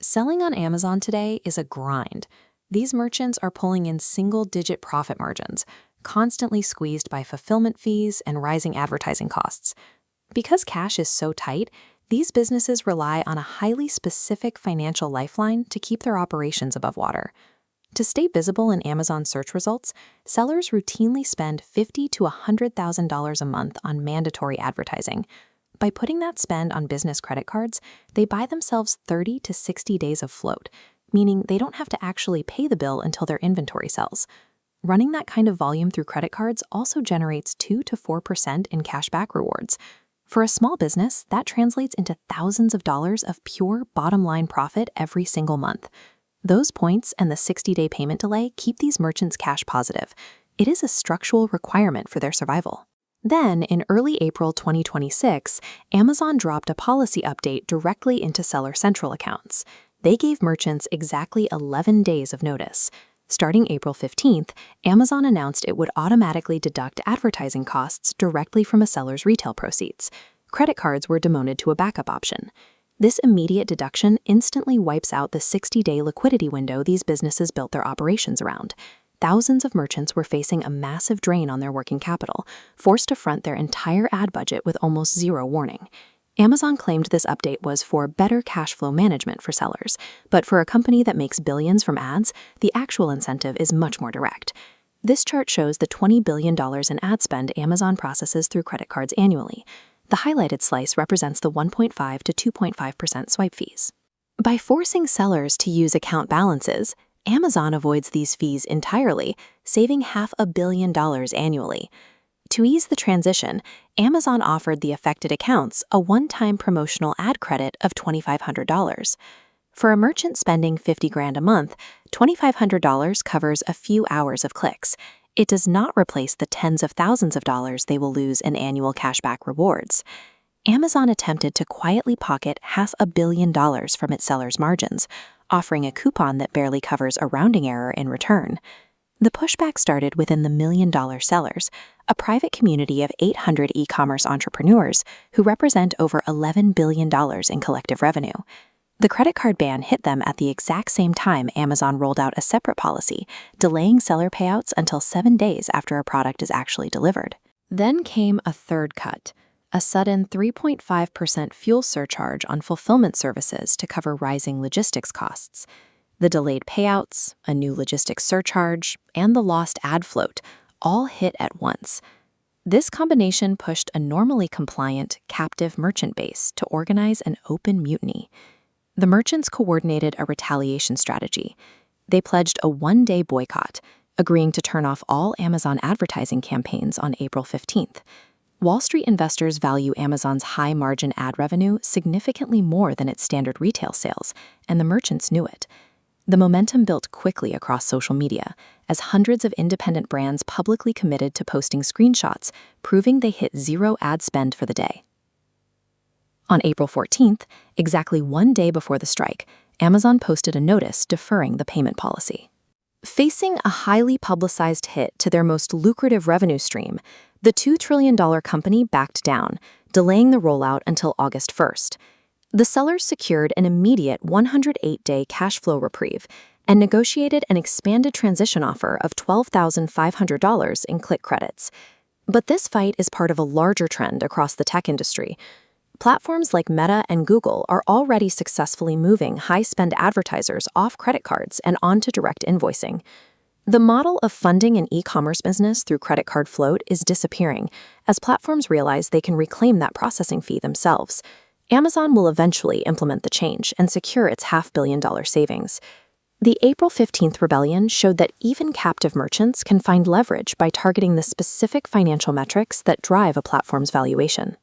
Selling on Amazon today is a grind. These merchants are pulling in single-digit profit margins, constantly squeezed by fulfillment fees and rising advertising costs. Because cash is so tight, these businesses rely on a highly specific financial lifeline to keep their operations above water. To stay visible in Amazon search results, sellers routinely spend $50,000 to $100,000 a month on mandatory advertising. By putting that spend on business credit cards, they buy themselves 30 to 60 days of float, meaning they don't have to actually pay the bill until their inventory sells. Running that kind of volume through credit cards also generates 2 to 4% in cashback rewards. For a small business, that translates into thousands of dollars of pure bottom-line profit every single month. Those points and the 60-day payment delay keep these merchants cash positive. It is a structural requirement for their survival. Then, in early April 2026, Amazon dropped a policy update directly into Seller Central accounts. They gave merchants exactly 11 days of notice. Starting April 15th, Amazon announced it would automatically deduct advertising costs directly from a seller's retail proceeds. Credit cards were demoted to a backup option. This immediate deduction instantly wipes out the 60-day liquidity window these businesses built their operations around. Thousands of merchants were facing a massive drain on their working capital, forced to front their entire ad budget with almost zero warning. Amazon claimed this update was for better cash flow management for sellers, but for a company that makes billions from ads, the actual incentive is much more direct. This chart shows the $20 billion in ad spend Amazon processes through credit cards annually. The highlighted slice represents the 1.5 to 2.5% swipe fees. By forcing sellers to use account balances, Amazon avoids these fees entirely, saving $500 million annually. To ease the transition, Amazon offered the affected accounts a one-time promotional ad credit of $2,500. For a merchant spending $50,000 a month, $2,500 covers a few hours of clicks. It does not replace the tens of thousands of dollars they will lose in annual cashback rewards. Amazon attempted to quietly pocket $500 million from its sellers' margins, offering a coupon that barely covers a rounding error in return. The pushback started within the million-dollar sellers, a private community of 800 e-commerce entrepreneurs who represent over $11 billion in collective revenue. The credit card ban hit them at the exact same time Amazon rolled out a separate policy, delaying seller payouts until 7 days after a product is actually delivered. Then came a third cut, a sudden 3.5% fuel surcharge on fulfillment services to cover rising logistics costs. The delayed payouts, a new logistics surcharge, and the lost ad float all hit at once. This combination pushed a normally compliant, captive merchant base to organize an open mutiny. The merchants coordinated a retaliation strategy. They pledged a one-day boycott, agreeing to turn off all Amazon advertising campaigns on April 15th. Wall Street investors value Amazon's high-margin ad revenue significantly more than its standard retail sales, and the merchants knew it. The momentum built quickly across social media, as hundreds of independent brands publicly committed to posting screenshots, proving they hit zero ad spend for the day. On April 14th, exactly 1 day before the strike, Amazon posted a notice deferring the payment policy. Facing a highly publicized hit to their most lucrative revenue stream, the $2 trillion company backed down, delaying the rollout until August 1st. The sellers secured an immediate 108-day cash flow reprieve and negotiated an expanded transition offer of $12,500 in click credits. But this fight is part of a larger trend across the tech industry. Platforms like Meta and Google are already successfully moving high-spend advertisers off credit cards and onto direct invoicing. The model of funding an e-commerce business through credit card float is disappearing, as platforms realize they can reclaim that processing fee themselves. Amazon will eventually implement the change and secure its $500 million savings. The April 15th rebellion showed that even captive merchants can find leverage by targeting the specific financial metrics that drive a platform's valuation.